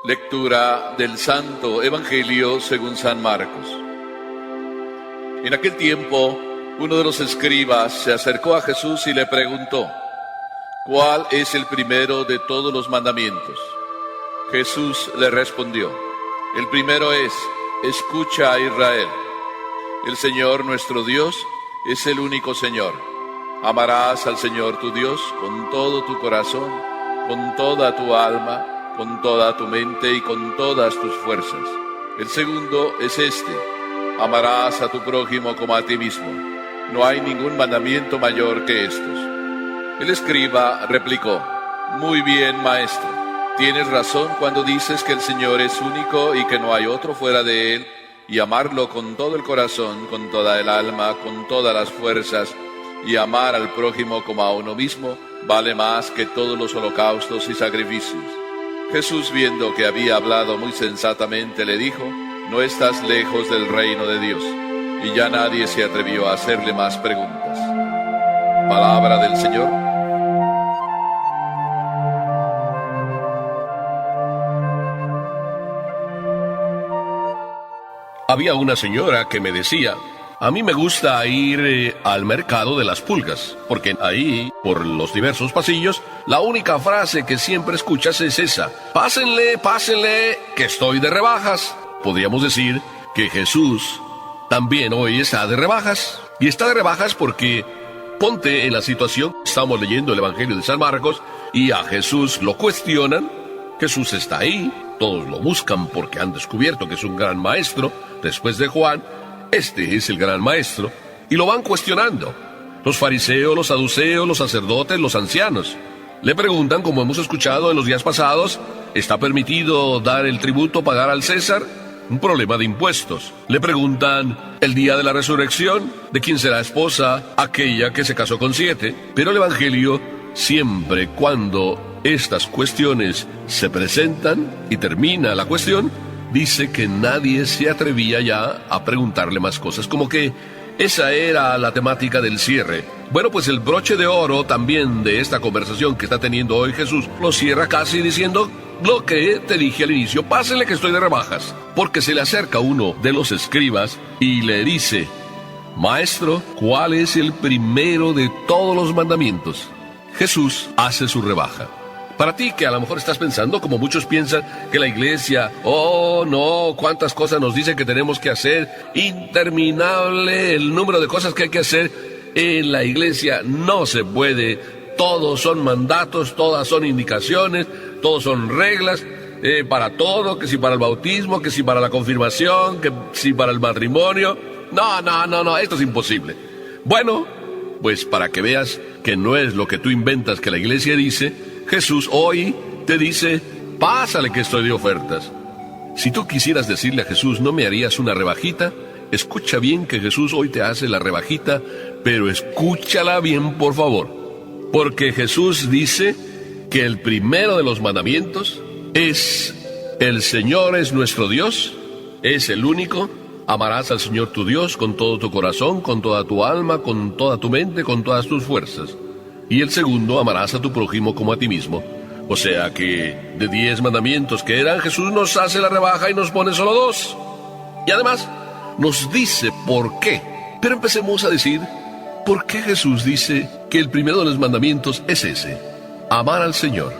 Lectura del Santo Evangelio según San Marcos. En aquel tiempo, uno de los escribas se acercó a Jesús y le preguntó: ¿cuál es el primero de todos los mandamientos? Jesús le respondió: el primero es: escucha a Israel. El Señor nuestro Dios es el único Señor. Amarás al Señor tu Dios con todo tu corazón, con toda tu alma, con toda tu mente y con todas tus fuerzas. El segundo es este: amarás a tu prójimo como a ti mismo. No hay ningún mandamiento mayor que estos. El escriba replicó: muy bien, maestro. Tienes razón cuando dices que el Señor es único y que no hay otro fuera de Él, y amarlo con todo el corazón, con toda el alma, con todas las fuerzas, y amar al prójimo como a uno mismo, vale más que todos los holocaustos y sacrificios. Jesús, viendo que había hablado muy sensatamente, le dijo: no estás lejos del reino de Dios. Y ya nadie se atrevió a hacerle más preguntas. Palabra del Señor. Había una señora que me decía: a mí me gusta ir al mercado de las pulgas, porque ahí, por los diversos pasillos, la única frase que siempre escuchas es esa: pásenle, pásenle, que estoy de rebajas. Podríamos decir que Jesús también hoy está de rebajas. Y está de rebajas porque ponte en la situación: estamos leyendo el Evangelio de San Marcos y a Jesús lo cuestionan. Jesús está ahí, todos lo buscan porque han descubierto que es un gran maestro. Después de Juan, este es el gran maestro, y lo van cuestionando. Los fariseos, los saduceos, los sacerdotes, los ancianos. Le preguntan, como hemos escuchado en los días pasados: ¿está permitido dar el tributo, pagar al César? Un problema de impuestos. Le preguntan el día de la resurrección: ¿de quién será esposa aquella que se casó con 7? Pero el Evangelio, siempre cuando estas cuestiones se presentan y termina la cuestión, dice que nadie se atrevía ya a preguntarle más cosas, como que esa era la temática del cierre. Bueno, pues el broche de oro también de esta conversación que está teniendo hoy Jesús lo cierra casi diciendo lo que te dije al inicio: pásenle que estoy de rebajas. Porque se le acerca uno de los escribas y le dice: maestro, ¿cuál es el primero de todos los mandamientos? Jesús hace su rebaja. Para ti, que a lo mejor estás pensando, como muchos piensan, que la iglesia, oh no, cuántas cosas nos dicen que tenemos que hacer, interminable el número de cosas que hay que hacer. En la iglesia no se puede, todos son mandatos, todas son indicaciones, todos son reglas, para todo, que si para el bautismo, que si para la confirmación, que si para el matrimonio. No, esto es imposible. Bueno, pues para que veas que no es lo que tú inventas que la iglesia dice, Jesús hoy te dice: pásale que estoy de ofertas. Si tú quisieras decirle a Jesús: ¿no me harías una rebajita? Escucha bien que Jesús hoy te hace la rebajita, pero escúchala bien, por favor. Porque Jesús dice que el primero de los mandamientos es: el Señor es nuestro Dios, es el único. Amarás al Señor tu Dios con todo tu corazón, con toda tu alma, con toda tu mente, con todas tus fuerzas. Y el segundo: amarás a tu prójimo como a ti mismo. O sea que de 10 mandamientos que eran, Jesús nos hace la rebaja y nos pone solo 2. Y además nos dice por qué. Pero empecemos a decir por qué Jesús dice que el primero de los mandamientos es ese: amar al Señor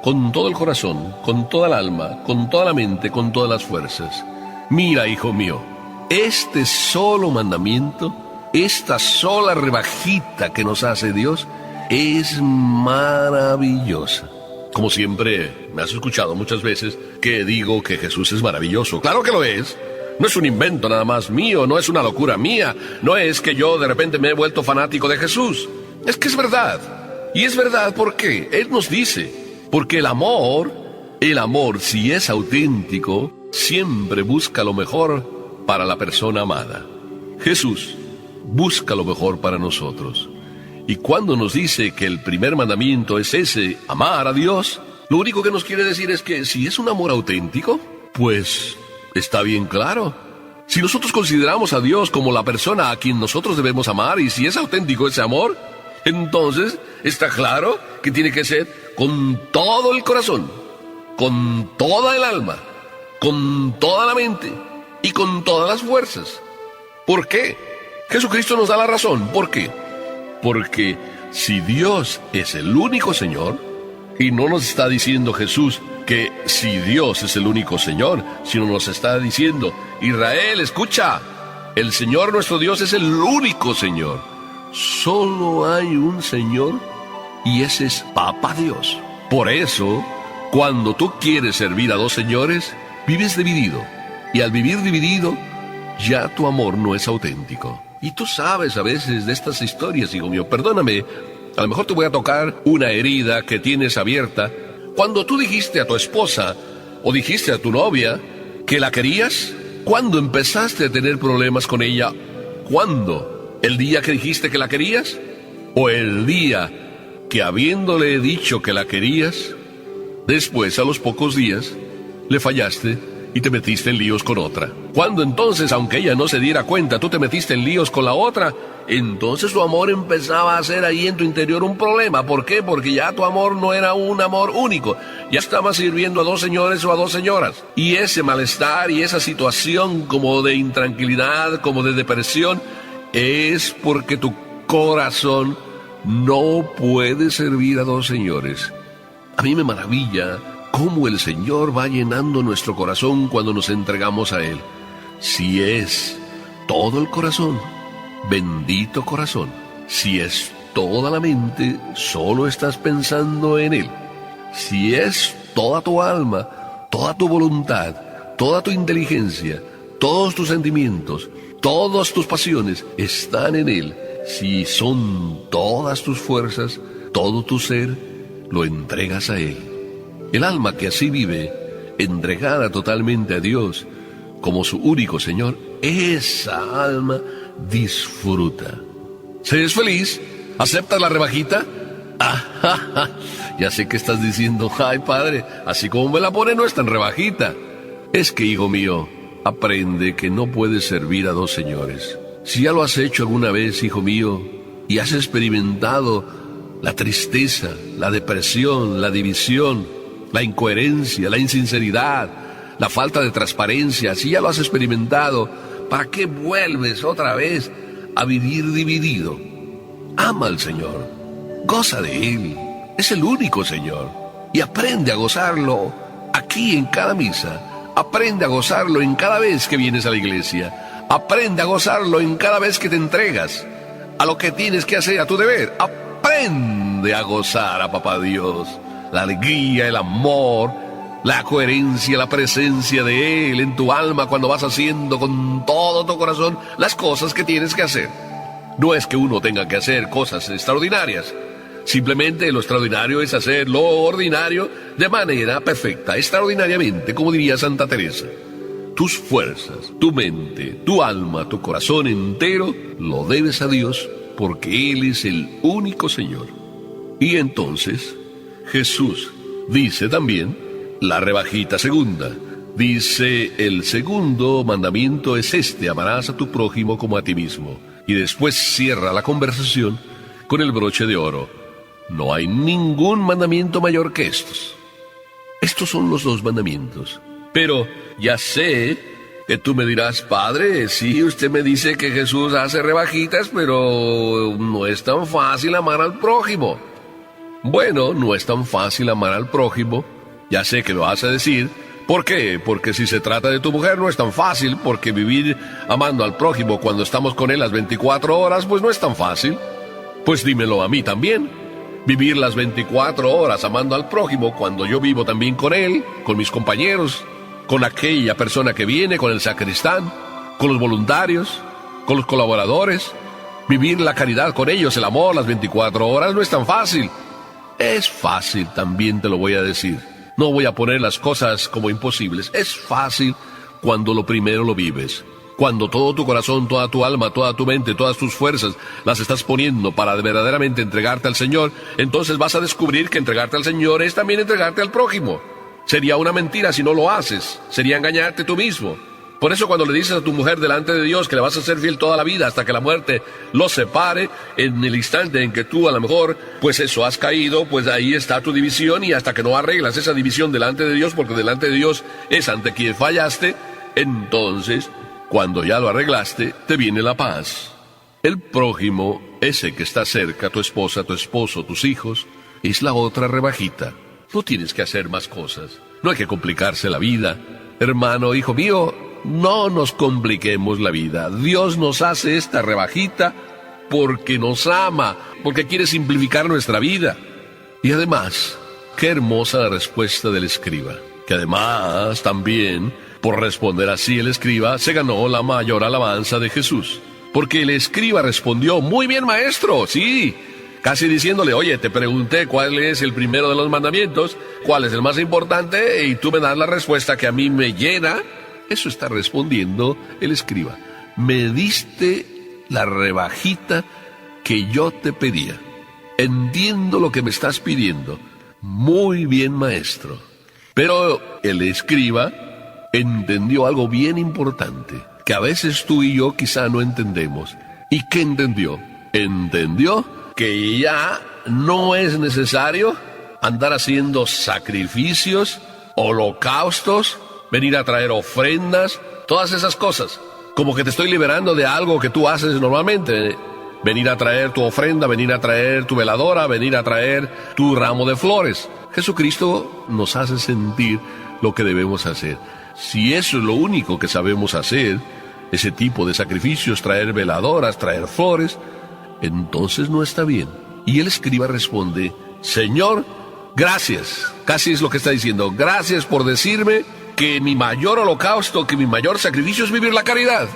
con todo el corazón, con toda el alma, con toda la mente, con todas las fuerzas. Mira, hijo mío, este solo mandamiento, esta sola rebajita que nos hace Dios, es maravillosa. Como siempre, me has escuchado muchas veces que digo que Jesús es maravilloso. ¡Claro que lo es! No es un invento nada más mío, no es una locura mía, no es que yo de repente me he vuelto fanático de Jesús. Es que es verdad. Y es verdad porque Él nos dice: porque el amor, si es auténtico, siempre busca lo mejor para la persona amada. Jesús busca lo mejor para nosotros. Y cuando nos dice que el primer mandamiento es ese, amar a Dios, lo único que nos quiere decir es que si es un amor auténtico, pues está bien claro. Si nosotros consideramos a Dios como la persona a quien nosotros debemos amar, y si es auténtico ese amor, entonces está claro que tiene que ser con todo el corazón, con toda el alma, con toda la mente y con todas las fuerzas. ¿Por qué? Jesucristo nos da la razón. ¿Por qué? Porque si Dios es el único Señor, y no nos está diciendo Jesús que si Dios es el único Señor, sino nos está diciendo, Israel, escucha, el Señor nuestro Dios es el único Señor. Solo hay un Señor y ese es Papá Dios. Por eso, cuando tú quieres servir a dos señores, vives dividido. Y al vivir dividido, ya tu amor no es auténtico. Y tú sabes a veces de estas historias, hijo mío, perdóname, a lo mejor te voy a tocar una herida que tienes abierta. Cuando tú dijiste a tu esposa o dijiste a tu novia que la querías, ¿cuándo empezaste a tener problemas con ella? ¿Cuándo? ¿El día que dijiste que la querías? ¿O el día que habiéndole dicho que la querías, después a los pocos días le fallaste y te metiste en líos con otra? Cuando entonces, aunque ella no se diera cuenta, tú te metiste en líos con la otra, entonces tu amor empezaba a ser ahí en tu interior un problema. ¿Por qué? Porque ya tu amor no era un amor único. Ya estabas sirviendo a dos señores o a dos señoras. Y ese malestar y esa situación como de intranquilidad, como de depresión, es porque tu corazón no puede servir a dos señores. A mí me maravilla cómo el Señor va llenando nuestro corazón cuando nos entregamos a Él. Si es todo el corazón, bendito corazón. Si es toda la mente, solo estás pensando en Él. Si es toda tu alma, toda tu voluntad, toda tu inteligencia, todos tus sentimientos, todas tus pasiones están en Él. Si son todas tus fuerzas, todo tu ser, lo entregas a Él. El alma que así vive, entregada totalmente a Dios, como su único Señor, esa alma disfruta. ¿Se es feliz? ¿Aceptas la rebajita? Ya sé que estás diciendo, ay padre, así como me la pone no es tan rebajita. Es que, hijo mío, aprende que no puedes servir a dos señores. Si ya lo has hecho alguna vez, hijo mío, y has experimentado la tristeza, la depresión, la división, la incoherencia, la insinceridad, la falta de transparencia, si ya lo has experimentado, ¿para qué vuelves otra vez a vivir dividido? Ama al Señor, goza de Él, es el único Señor, y aprende a gozarlo aquí en cada misa, aprende a gozarlo en cada vez que vienes a la iglesia, aprende a gozarlo en cada vez que te entregas a lo que tienes que hacer, a tu deber. Aprende a gozar a Papá Dios, la alegría, el amor, la coherencia, la presencia de Él en tu alma cuando vas haciendo con todo tu corazón las cosas que tienes que hacer. No es que uno tenga que hacer cosas extraordinarias, simplemente lo extraordinario es hacer lo ordinario de manera perfecta, extraordinariamente, como diría Santa Teresa. Tus fuerzas, tu mente, tu alma, tu corazón entero lo debes a Dios porque Él es el único Señor. Y entonces Jesús dice también la rebajita segunda. Dice, el segundo mandamiento es este: amarás a tu prójimo como a ti mismo. Y después cierra la conversación con el broche de oro. No hay ningún mandamiento mayor que estos. Estos son los dos mandamientos. Pero ya sé que tú me dirás, padre, sí, usted me dice que Jesús hace rebajitas, pero no es tan fácil amar al prójimo. Bueno, no es tan fácil amar al prójimo, ya sé que lo vas a decir. ¿Por qué? Porque si se trata de tu mujer no es tan fácil, porque vivir amando al prójimo cuando estamos con él las 24 horas, pues no es tan fácil. Pues dímelo a mí también. Vivir las 24 horas amando al prójimo cuando yo vivo también con él, con mis compañeros, con aquella persona que viene, con el sacristán, con los voluntarios, con los colaboradores. Vivir la caridad con ellos, el amor, las 24 horas no es tan fácil. Es fácil, también te lo voy a decir. No voy a poner las cosas como imposibles. Es fácil cuando lo primero lo vives. Cuando todo tu corazón, toda tu alma, toda tu mente, todas tus fuerzas las estás poniendo para verdaderamente entregarte al Señor, entonces vas a descubrir que entregarte al Señor es también entregarte al prójimo. Sería una mentira si no lo haces. Sería engañarte tú mismo. Por eso cuando le dices a tu mujer delante de Dios que le vas a ser fiel toda la vida hasta que la muerte los separe, en el instante en que tú a lo mejor, pues eso, has caído, pues ahí está tu división, y hasta que no arreglas esa división delante de Dios, porque delante de Dios es ante quien fallaste, entonces, cuando ya lo arreglaste, te viene la paz. El prójimo, ese que está cerca, tu esposa, tu esposo, tus hijos, es la otra rebajita. No tienes que hacer más cosas. No hay que complicarse la vida. Hermano, hijo mío, no nos compliquemos la vida. Dios nos hace esta rebajita porque nos ama, porque quiere simplificar nuestra vida. Y además, qué hermosa la respuesta del escriba, que además también, por responder así el escriba, se ganó la mayor alabanza de Jesús. Porque el escriba respondió: muy bien, maestro, sí. Casi diciéndole: oye, te pregunté cuál es el primero de los mandamientos, cuál es el más importante, y tú me das la respuesta que a mí me llena. Eso está respondiendo el escriba. Me diste la rebajita que yo te pedía. Entiendo lo que me estás pidiendo. Muy bien, maestro. Pero el escriba entendió algo bien importante, que a veces tú y yo quizá no entendemos. ¿Y qué entendió? Entendió que ya no es necesario andar haciendo sacrificios, holocaustos, venir a traer ofrendas, todas esas cosas. Como que te estoy liberando de algo que tú haces normalmente. Venir a traer tu ofrenda, venir a traer tu veladora, venir a traer tu ramo de flores. Jesucristo nos hace sentir lo que debemos hacer. Si eso es lo único que sabemos hacer, ese tipo de sacrificios, traer veladoras, traer flores, entonces no está bien. Y el escriba responde: Señor, gracias. Casi es lo que está diciendo: gracias por decirme que mi mayor holocausto, que mi mayor sacrificio es vivir la caridad.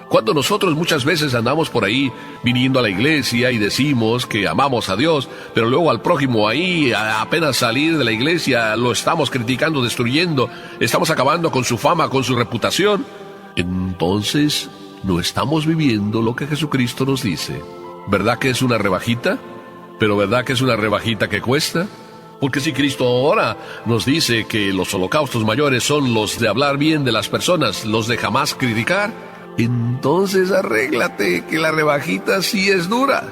Cuando nosotros muchas veces andamos por ahí viniendo a la iglesia y decimos que amamos a Dios, pero luego al prójimo ahí, apenas salir de la iglesia, lo estamos criticando, destruyendo, estamos acabando con su fama, con su reputación, entonces no estamos viviendo lo que Jesucristo nos dice. ¿Verdad que es una rebajita? ¿Pero verdad que es una rebajita que cuesta? Porque si Cristo ahora nos dice que los holocaustos mayores son los de hablar bien de las personas, los de jamás criticar, entonces arréglate, que la rebajita sí es dura.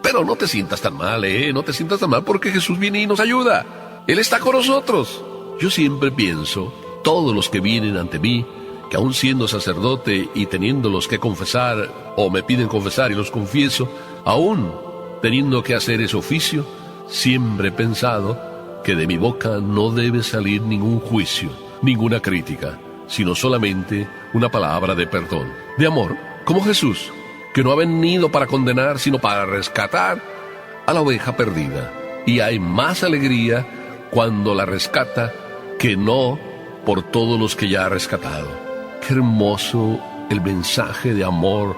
Pero no te sientas tan mal, no te sientas tan mal, porque Jesús viene y nos ayuda. Él está con nosotros. Yo siempre pienso, todos los que vienen ante mí, que aún siendo sacerdote y teniéndolos que confesar, o me piden confesar y los confieso, aún teniendo que hacer ese oficio, siempre he pensado que de mi boca no debe salir ningún juicio, ninguna crítica, sino solamente una palabra de perdón, de amor, como Jesús, que no ha venido para condenar, sino para rescatar a la oveja perdida. Y hay más alegría cuando la rescata que no por todos los que ya ha rescatado. Qué hermoso el mensaje de amor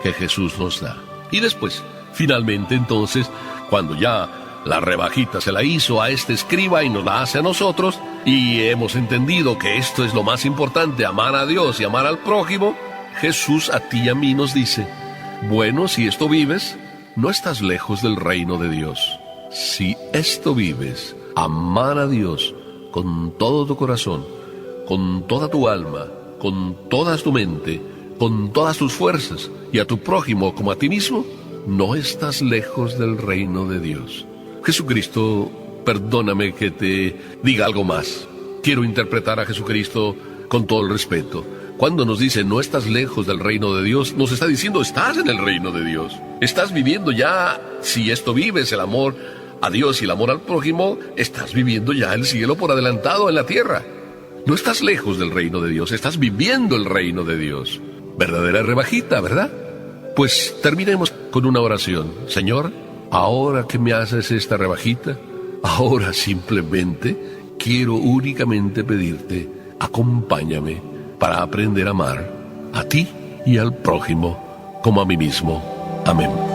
que Jesús nos da. Y después, finalmente entonces, cuando ya la rebajita se la hizo a este escriba y nos la hace a nosotros, y hemos entendido que esto es lo más importante, amar a Dios y amar al prójimo, Jesús a ti y a mí nos dice: bueno, si esto vives, no estás lejos del reino de Dios. Si esto vives, amar a Dios con todo tu corazón, con toda tu alma, con toda tu mente, con todas tus fuerzas, y a tu prójimo como a ti mismo, no estás lejos del reino de Dios. Jesucristo, perdóname que te diga algo más. Quiero interpretar a Jesucristo con todo el respeto. Cuando nos dice no estás lejos del reino de Dios, nos está diciendo estás en el reino de Dios. Estás viviendo ya, si esto vives, el amor a Dios y el amor al prójimo, estás viviendo ya el cielo por adelantado en la tierra. No estás lejos del reino de Dios, estás viviendo el reino de Dios. Verdadera rebajita, ¿verdad? Pues terminemos con una oración. Señor, ahora que me haces esta rebajita, ahora simplemente quiero únicamente pedirte, acompáñame para aprender a amar a ti y al prójimo como a mí mismo. Amén.